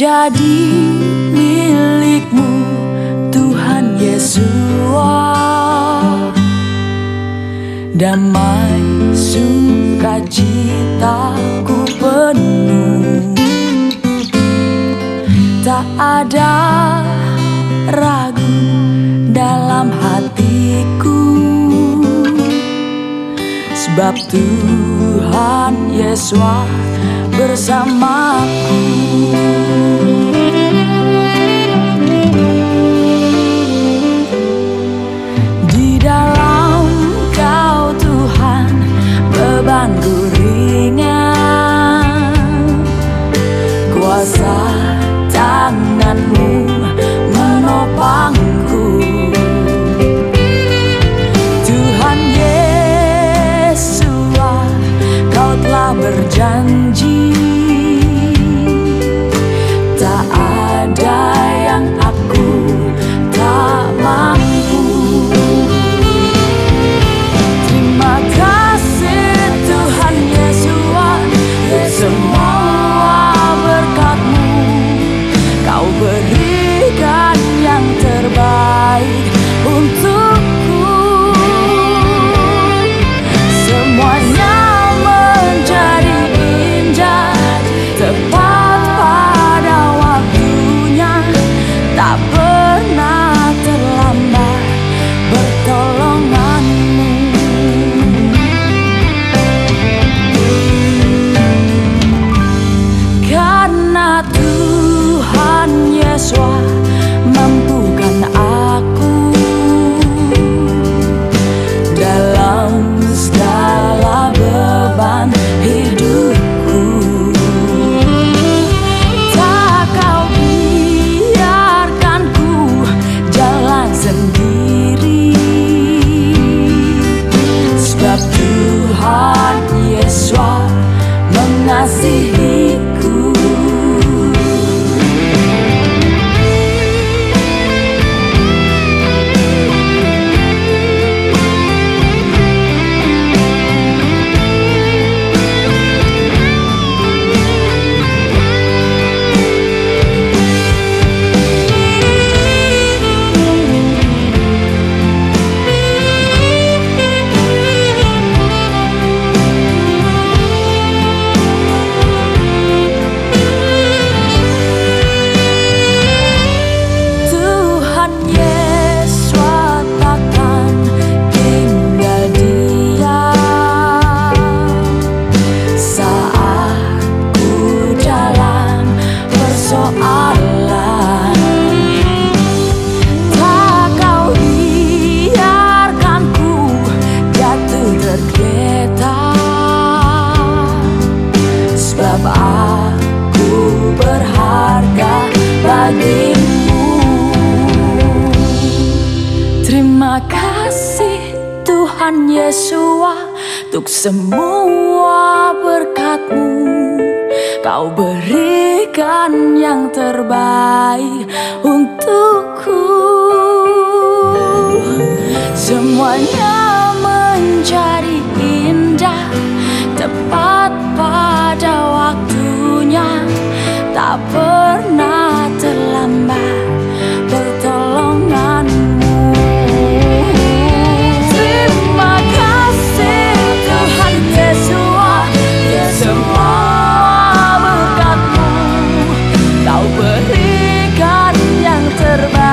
menjadi milikmu, Tuhan Yesus. Damai sukacitaku penuh, tak ada ragu dalam hatiku, sebab Tuhan Yesus bersamaku. Di dalam Kau Tuhan bebanku ringan, kuasa tangan-Mu menopangku. Tuhan Yesus, Kau telah berjanji, tak ada yang aku tak mampu. Terima kasih Tuhan Yesus, semua berkat-Mu Kau berikan yang terbaik untukku. Semuanya menjadi indah, tepat pada waktunya, tak pernah terlambat pertolongan-Mu. Karena Tuhan Yesus mampukan aku dalam segala beban hidupku. Tak Kau biarkan ku jalan sendiri, sebab Tuhan Yesus mengasihiku. Terima kasih Tuhan Yesus untuk semua berkat-Mu. Kau berikan yang terbaik untukku. Semuanya menjadi indah, tepat pada waktunya, tak pernah terlambat pertolongan-Mu. Terima kasih Tuhan Yesus, semua berkat-Mu Kau berikan yang terbaik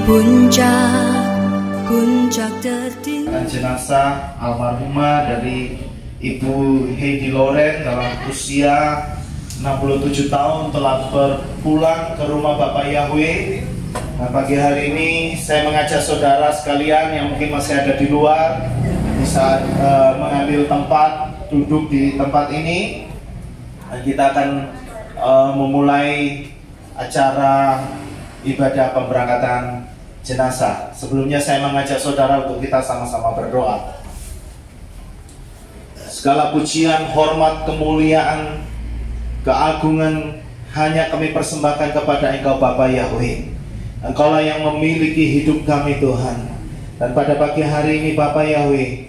puncak tertinggi. Jenazah almarhumah dari Ibu Heidi Loren dalam usia 67 tahun telah berpulang ke rumah Bapak Yahweh. Nah, pagi hari ini saya mengajak saudara sekalian yang mungkin masih ada di luar bisa mengambil tempat duduk di tempat ini. Dan kita akan memulai acara ibadah pemberangkatan jenazah. Sebelumnya saya mengajak saudara untuk kita sama-sama berdoa. Segala pujian, hormat, kemuliaan, keagungan hanya kami persembahkan kepada Engkau Bapa Yahweh. Engkaulah yang memiliki hidup kami Tuhan. Dan pada pagi hari ini Bapa Yahweh,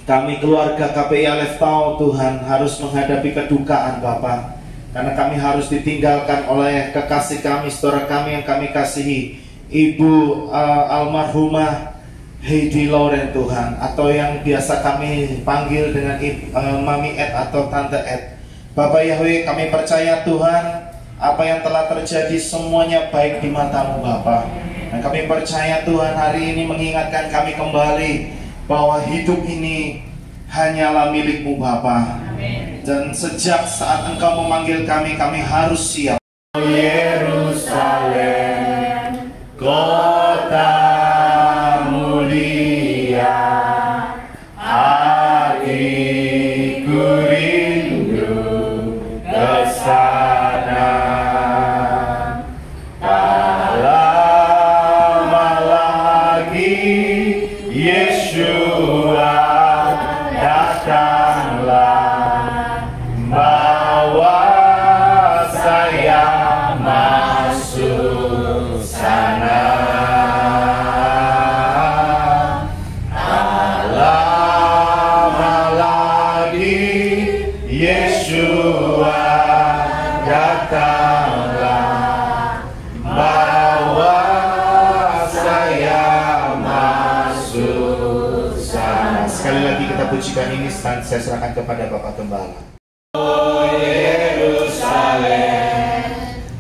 kami keluarga KPI Alef Tau Tuhan harus menghadapi kedukaan Bapa. Karena kami harus ditinggalkan oleh kekasih kami, saudara kami yang kami kasihi, Ibu almarhumah Heidi Loren Tuhan, atau yang biasa kami panggil dengan Mami Ed atau Tante Ed. Bapak Yahweh, kami percaya Tuhan, apa yang telah terjadi semuanya baik di mata-Mu Bapa. Dan kami percaya Tuhan hari ini mengingatkan kami kembali bahwa hidup ini hanyalah milik-Mu Bapa. Dan sejak saat Engkau memanggil kami, kami harus siap. Yerusalem, kota mulia, hatiku rindu ke sana. Tak lama lagi Yeshua datanglah, bawa saya masuk sana. Yeshua datanglah, bawa saya masuk sana. Sekali lagi kita pujikan ini, saya serahkan kepada Bapak Gembala. Oh Yerusalem,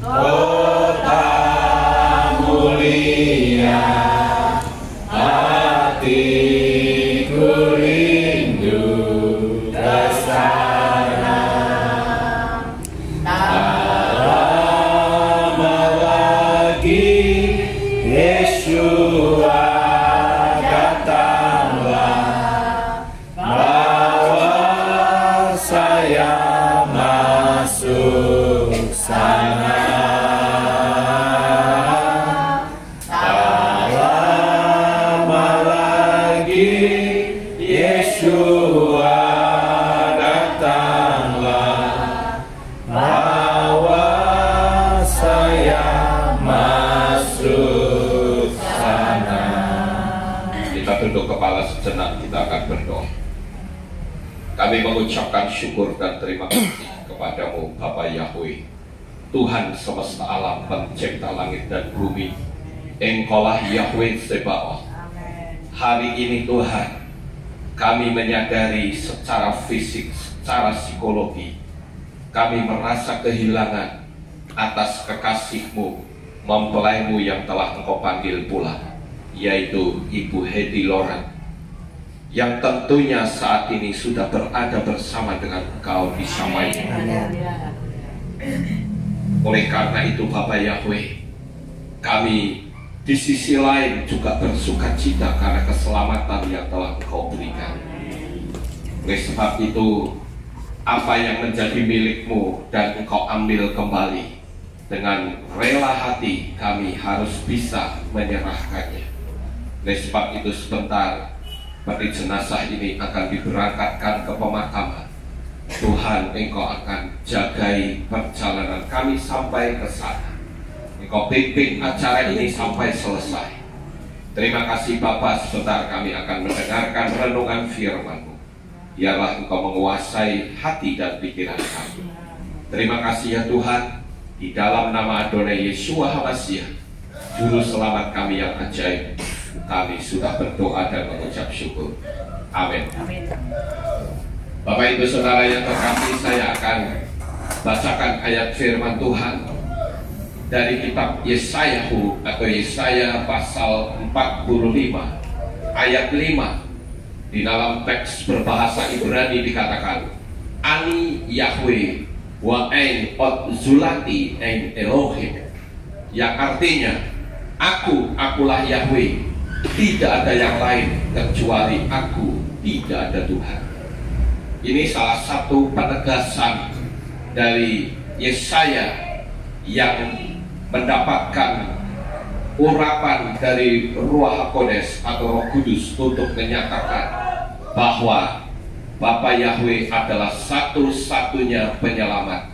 kota mulia, hatiku rindu ke sana. Yeshua datanglah, bawa saya masuk sana. Tak lama lagi Yeshua datanglah, bawa saya masuk sana. Kita tunduk kepala sejenak, kita akan berdoa. Kami mengucapkan syukur dan terima kasih kepadamu Bapa Yahweh, Tuhan semesta alam, pencipta langit dan bumi. Engkaulah Yahweh Sebaot. Hari ini Tuhan, kami menyadari secara fisik, secara psikologi, kami merasa kehilangan atas kekasih-Mu, mempelai-Mu yang telah Engkau panggil pulang, yaitu Ibu Heidi Loren, yang tentunya saat ini sudah berada bersama dengan Engkau di Samayanya. Oleh karena itu Bapak Yahweh, kami di sisi lain juga bersuka cita karena keselamatan yang telah Engkau berikan. Oleh sebab itu, apa yang menjadi milik-Mu dan Engkau ambil kembali, dengan rela hati kami harus bisa menyerahkannya. Oleh sebab itu sebentar peti jenazah ini akan diberangkatkan ke pemakaman. Tuhan, Engkau akan jagai perjalanan kami sampai ke sana. Engkau pimpin acara ini sampai selesai. Terima kasih Bapa, sebentar kami akan mendengarkan renungan firman-Mu. Biarlah Engkau menguasai hati dan pikiran kami. Terima kasih ya Tuhan, di dalam nama Adonai Yeshua HaMashiach, Juru Selamat kami yang ajaib, kami sudah berdoa dan mengucap syukur. Amin. Bapak Ibu Saudara yang terkasih, saya akan bacakan ayat firman Tuhan dari kitab Yesaya atau Yesaya pasal 45 ayat 5. Di dalam teks berbahasa Ibrani dikatakan, Ani Yahweh wa ein od zulati ein Elohim, yang artinya akulah Yahweh, tidak ada yang lain kecuali aku, tidak ada Tuhan. Ini salah satu penegasan dari Yesaya yang mendapatkan urapan dari Ruach HaKodes atau Roh Kudus untuk menyatakan bahwa Bapa Yahweh adalah satu-satunya penyelamat.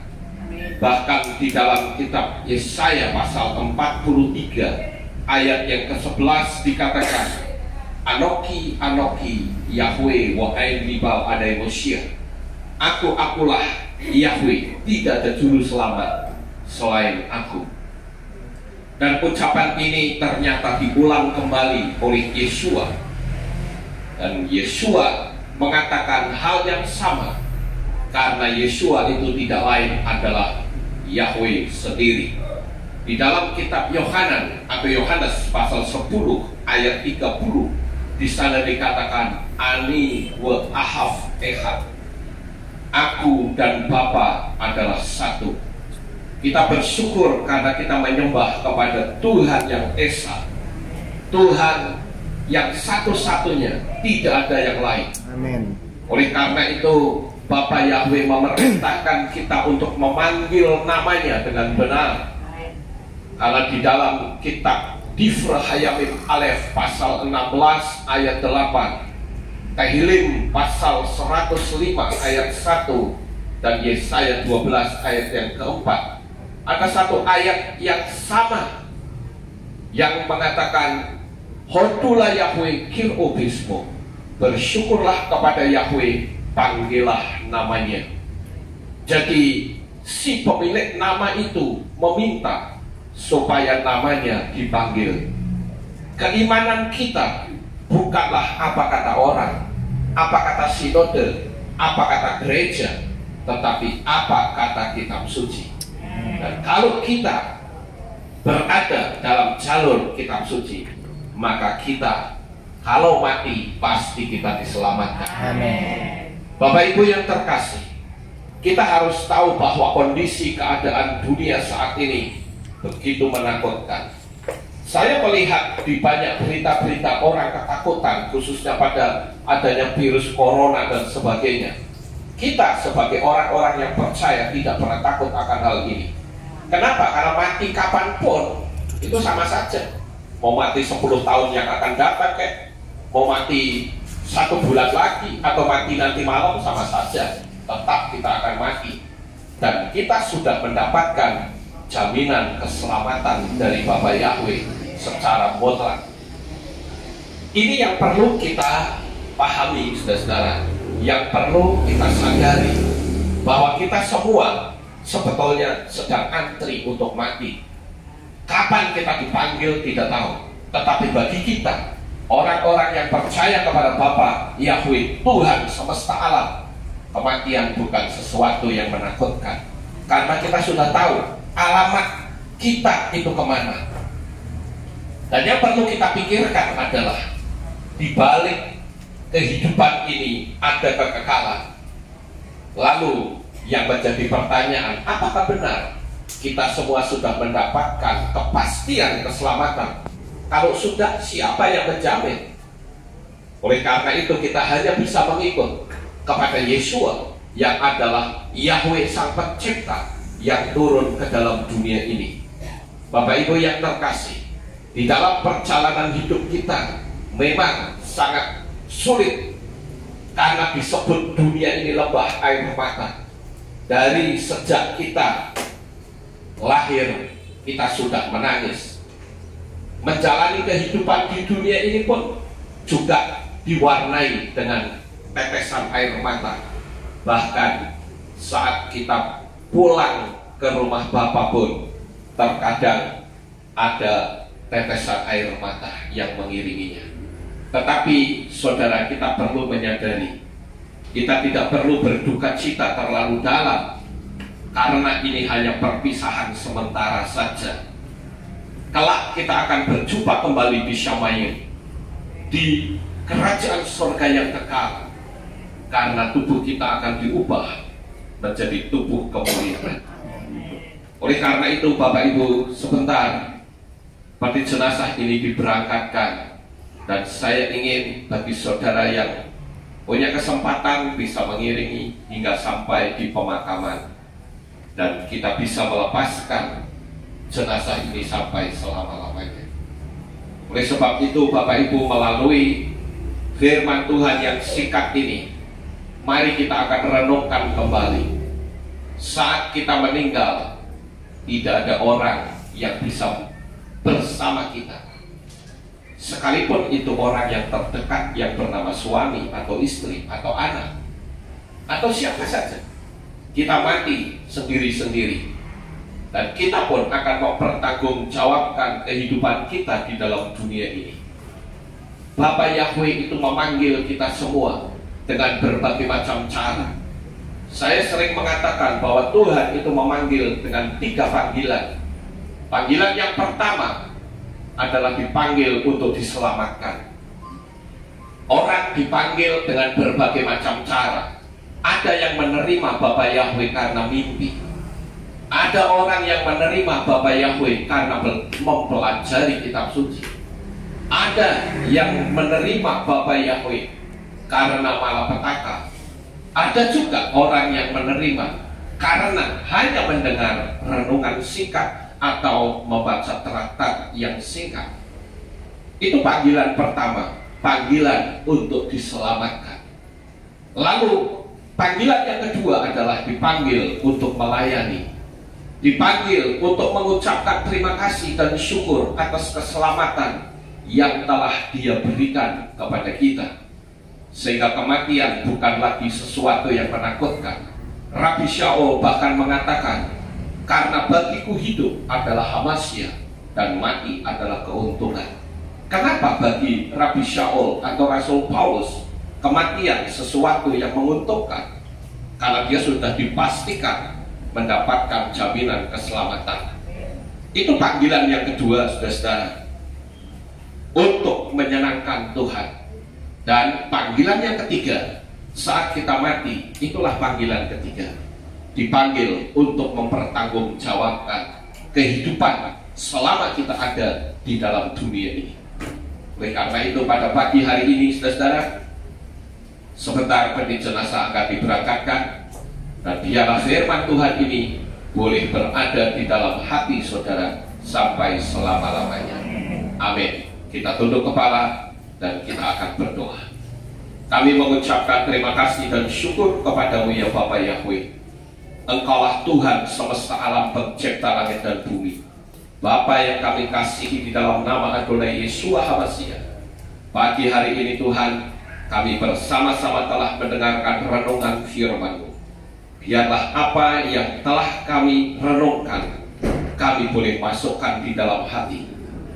Bahkan di dalam kitab Yesaya pasal 43 ayat yang ke-11 dikatakan, Anoki Anoki Yahweh wa ein libal adai Moshiach, akulah Yahweh, tidak ada juru selamat selain aku. Dan ucapan ini ternyata diulang kembali oleh Yeshua, dan Yeshua mengatakan hal yang sama, karena Yeshua itu tidak lain adalah Yahweh sendiri. Di dalam kitab Yohanan atau Yohanes pasal 10 ayat 30, di sana dikatakan, Ani wa ahav echad, aku dan Bapa adalah satu. Kita bersyukur karena kita menyembah kepada Tuhan yang Esa, Tuhan yang satu-satunya, tidak ada yang lain. Amin. Oleh karena itu Bapa Yahweh memerintahkan kita untuk memanggil namanya dengan benar. Karena di dalam kitab Difra Hayamim Alef pasal 16 ayat 8, Tehillim pasal 105 ayat 1, dan Yesaya 12 ayat yang keempat, ada satu ayat yang sama yang mengatakan, Hodulah Yahweh kir'obismo, bersyukurlah kepada Yahweh, panggillah namanya. Jadi si pemilik nama itu meminta supaya namanya dipanggil. Keimanan kita bukanlah apa kata orang, apa kata sinode, apa kata gereja, tetapi apa kata kitab suci. Dan kalau kita berada dalam jalur kitab suci, maka kita kalau mati pasti kita diselamatkan. Amin. Bapak Ibu yang terkasih, kita harus tahu bahwa kondisi keadaan dunia saat ini begitu menakutkan. Saya melihat di banyak berita-berita orang ketakutan, khususnya pada adanya virus corona dan sebagainya. Kita sebagai orang-orang yang percaya tidak pernah takut akan hal ini. Kenapa? Karena mati kapanpun itu sama saja. Mau mati 10 tahun yang akan datang, mau mati 1 bulan lagi, atau mati nanti malam, sama saja. Tetap kita akan mati. Dan kita sudah mendapatkan jaminan keselamatan dari Bapa Yahweh secara mutlak. Ini yang perlu kita pahami, saudara-saudara. Yang perlu kita sadari, bahwa kita semua sebetulnya sedang antri untuk mati. Kapan kita dipanggil tidak tahu. Tetapi bagi kita, orang-orang yang percaya kepada Bapa Yahweh, Tuhan semesta alam, kematian bukan sesuatu yang menakutkan. Karena kita sudah tahu alamat kita itu kemana. Dan yang perlu kita pikirkan adalah, di balik kehidupan ini ada kekekalan. Lalu yang menjadi pertanyaan, apakah benar kita semua sudah mendapatkan kepastian keselamatan? Kalau sudah, siapa yang menjamin? Oleh karena itu kita hanya bisa mengikut kepada Yeshua, yang adalah Yahweh Sang Pencipta yang turun ke dalam dunia ini. Bapak Ibu yang terkasih, di dalam perjalanan hidup kita memang sangat sulit, karena disebut dunia ini lembah air mata. Dari sejak kita lahir, kita sudah menangis. Menjalani kehidupan di dunia ini pun juga diwarnai dengan tetesan air mata. Bahkan saat kita pulang ke rumah Bapa pun terkadang ada tetesan air mata yang mengiringinya. Tetapi saudara, kita perlu menyadari, kita tidak perlu berduka cita terlalu dalam, karena ini hanya perpisahan sementara saja. Kelak kita akan berjumpa kembali di Syamayim, di kerajaan surga yang kekal, karena tubuh kita akan diubah menjadi tubuh kemuliaan. Oleh karena itu Bapak Ibu, sebentar peti jenazah ini diberangkatkan, dan saya ingin bagi saudara yang punya kesempatan bisa mengiringi hingga sampai di pemakaman, dan kita bisa melepaskan jenazah ini sampai selama-lamanya. Oleh sebab itu Bapak Ibu, melalui firman Tuhan yang singkat ini, mari kita akan renungkan kembali. Saat kita meninggal, tidak ada orang yang bisa bersama kita, sekalipun itu orang yang terdekat yang bernama suami atau istri atau anak atau siapa saja. Kita mati sendiri-sendiri, dan kita pun akan mempertanggungjawabkan kehidupan kita di dalam dunia ini. Bapa Yahweh itu memanggil kita semua dengan berbagai macam cara. Saya sering mengatakan bahwa Tuhan itu memanggil dengan 3 panggilan. Panggilan yang pertama adalah dipanggil untuk diselamatkan. Orang dipanggil dengan berbagai macam cara. Ada yang menerima Bapa Yahweh karena mimpi. Ada orang yang menerima Bapa Yahweh karena mempelajari kitab suci. Ada yang menerima Bapa Yahweh karena malapetaka. Ada juga orang yang menerima karena hanya mendengar renungan singkat atau membaca traktat yang singkat. Itu panggilan pertama, panggilan untuk diselamatkan. Lalu panggilan yang kedua adalah dipanggil untuk melayani, dipanggil untuk mengucapkan terima kasih dan syukur atas keselamatan yang telah Dia berikan kepada kita, sehingga kematian bukan lagi sesuatu yang menakutkan. Rabi Shaul bahkan mengatakan, karena bagiku hidup adalah hamasya dan mati adalah keuntungan. Kenapa bagi Rabi Shaul atau Rasul Paulus kematian sesuatu yang menguntungkan? Karena dia sudah dipastikan mendapatkan jaminan keselamatan. Itu panggilan yang kedua, saudara-saudara, untuk menyenangkan Tuhan. Dan panggilan yang ketiga, saat kita mati, itulah panggilan ketiga, dipanggil untuk mempertanggungjawabkan kehidupan selama kita ada di dalam dunia ini. Oleh karena itu pada pagi hari ini, saudara-saudara, sebentar peti jenazah akan diberangkatkan, dan biarlah firman Tuhan ini boleh berada di dalam hati saudara sampai selama-lamanya. Amin. Kita tunduk kepala dan kita akan berdoa. Kami mengucapkan terima kasih dan syukur kepadamu ya Bapa Yahweh. Engkaulah Tuhan semesta alam pencipta langit dan bumi. Bapa yang kami kasihi, di dalam nama Adonai Yeshua HaMashiach, pagi hari ini Tuhan, kami bersama-sama telah mendengarkan renungan firman-Mu. Biarlah apa yang telah kami renungkan, kami boleh masukkan di dalam hati.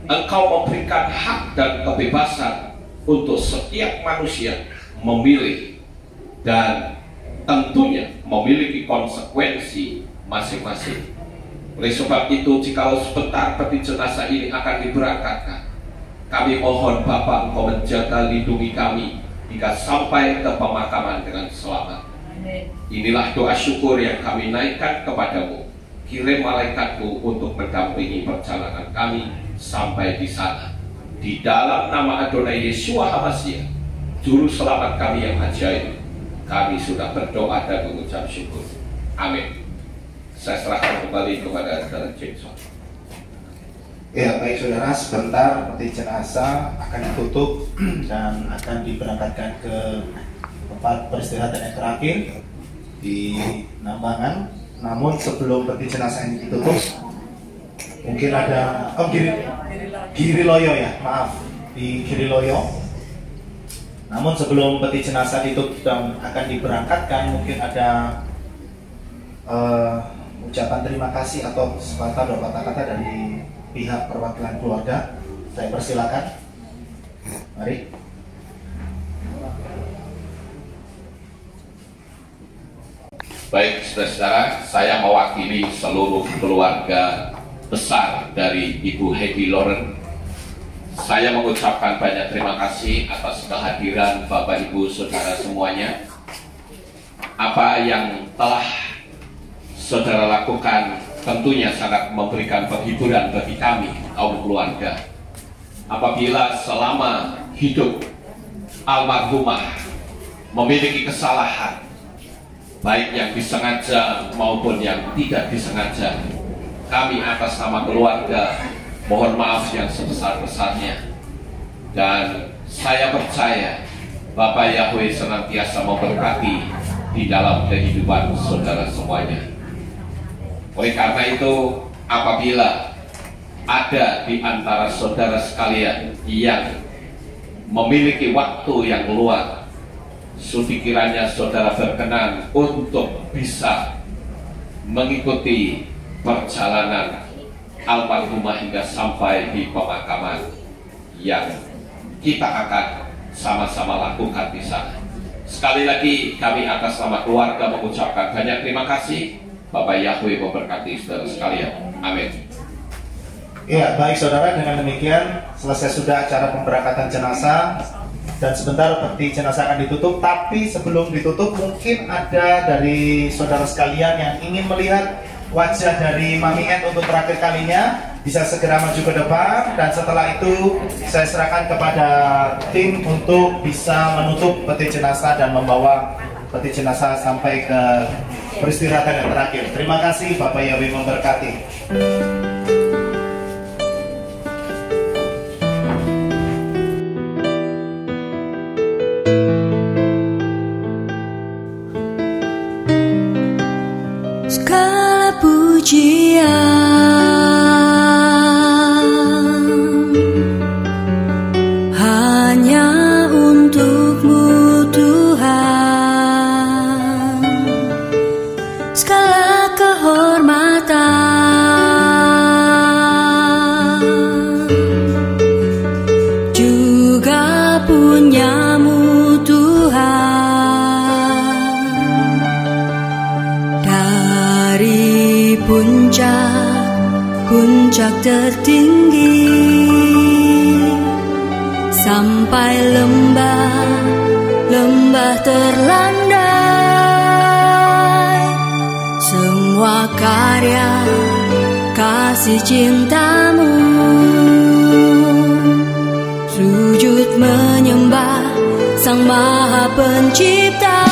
Engkau memberikan hak dan kebebasan untuk setiap manusia memilih, dan tentunya memiliki konsekuensi masing-masing. Oleh sebab itu, jikalau sebentar peti jenazah ini akan diberangkatkan, kami mohon Bapa, Engkau menjaga, lindungi kami hingga sampai ke pemakaman dengan selamat. Inilah doa syukur yang kami naikkan kepadamu. Kirim malaikatmu untuk mendampingi perjalanan kami sampai di sana. Di dalam nama Adonai Yeshua HaMashiach, Juru Selamat kami yang ajaib, kami sudah berdoa dan mengucap syukur. Amin. Saya serahkan kembali kepada saudara Jameson. Ya, baik saudara, sebentar peti jenazah akan ditutup dan akan diberangkatkan ke tempat peristirahatan yang terakhir di Nambangan. Namun sebelum peti jenazah ini ditutup, mungkin ada Giriloyo ya, maaf, di Giriloyo. Namun sebelum peti jenazah ditutup dan akan diberangkatkan, mungkin ada ucapan terima kasih atau sepatah dua patah kata dari pihak perwakilan keluarga. Saya persilakan. Mari. Baik saudara-saudara, saya mewakili seluruh keluarga besar dari Ibu Heidi Loren. Saya mengucapkan banyak terima kasih atas kehadiran Bapak Ibu Saudara semuanya. Apa yang telah saudara lakukan tentunya sangat memberikan penghiburan bagi kami, kaum keluarga. Apabila selama hidup almarhumah memiliki kesalahan, baik yang disengaja maupun yang tidak disengaja, kami atas nama keluarga mohon maaf yang sebesar-besarnya. Dan saya percaya Bapak Yahweh senantiasa memberkati di dalam kehidupan saudara semuanya. Oleh karena itu, apabila ada di antara saudara sekalian yang memiliki waktu yang luang, sudi kiranya saudara berkenan untuk bisa mengikuti perjalanan almarhumah hingga sampai di pemakaman yang kita akan sama-sama lakukan di sana. Sekali lagi kami atas nama keluarga mengucapkan banyak terima kasih. Bapak Yahweh memberkati saudara sekalian. Amin. Ya, baik saudara, dengan demikian selesai sudah acara pemberangkatan jenazah dan sebentar peti jenazah akan ditutup. Tapi sebelum ditutup, mungkin ada dari saudara sekalian yang ingin melihat wajah dari Mami Ed untuk terakhir kalinya, bisa segera maju ke depan, dan setelah itu saya serahkan kepada tim untuk bisa menutup peti jenazah dan membawa peti jenazah sampai ke peristirahatan yang terakhir. Terima kasih, Bapak Yahweh memberkati. Segala pujian hanya untuk-Mu Tuhan, segala kehormatan juga punya-Mu Tuhan. Dari puncak tertinggi sampai lembah terlandai, semua karya kasih cinta-Mu, sujud menyembah Sang Maha Pencipta.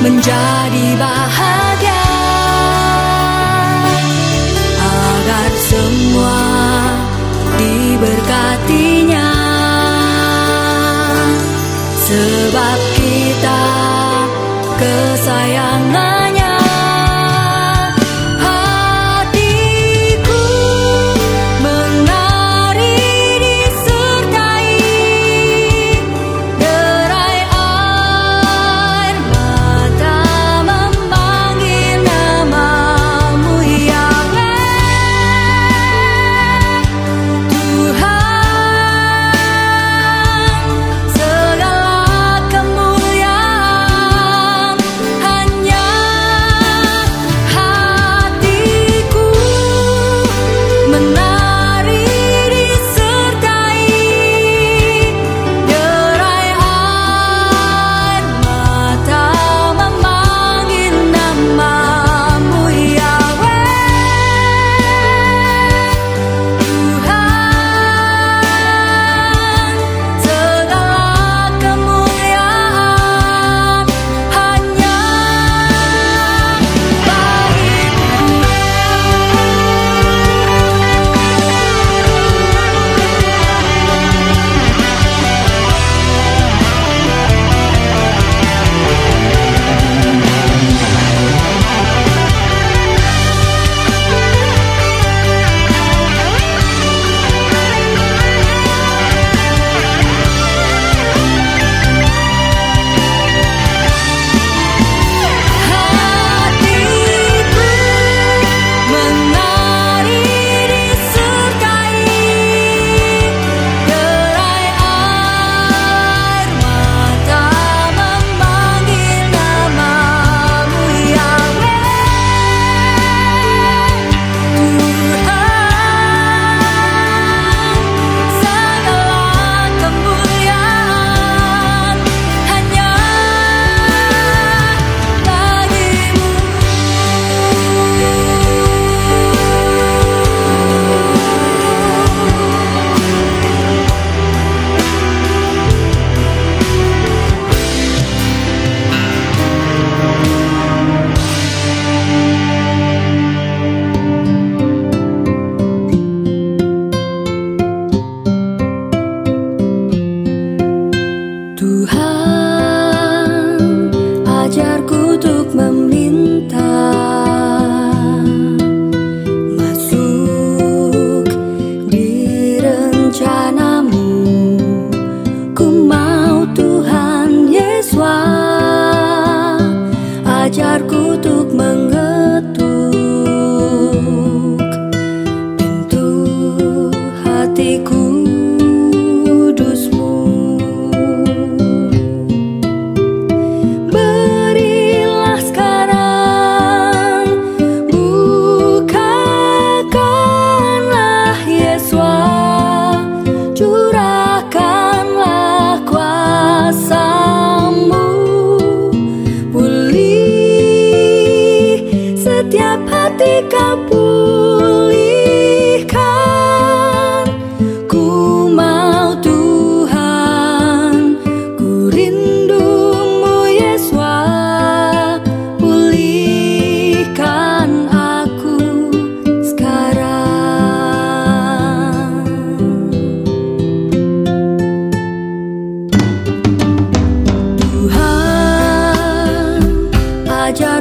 Menjadi bahagia, agar semua diberkatinya, sebab kita kesayangannya.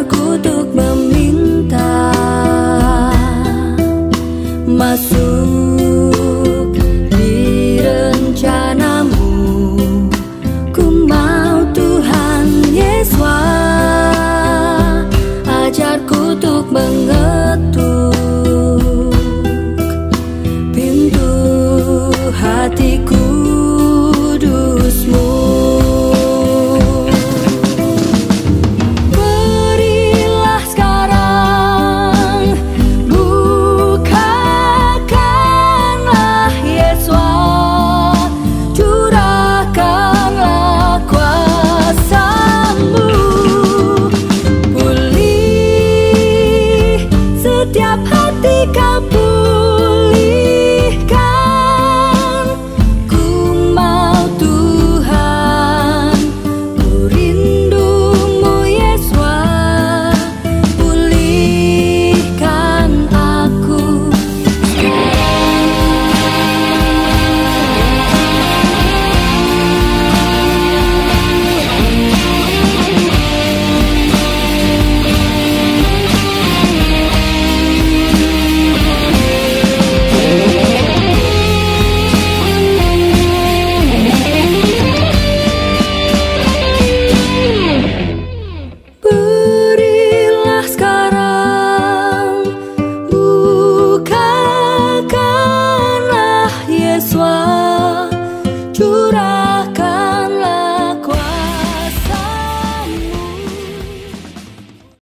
berkutu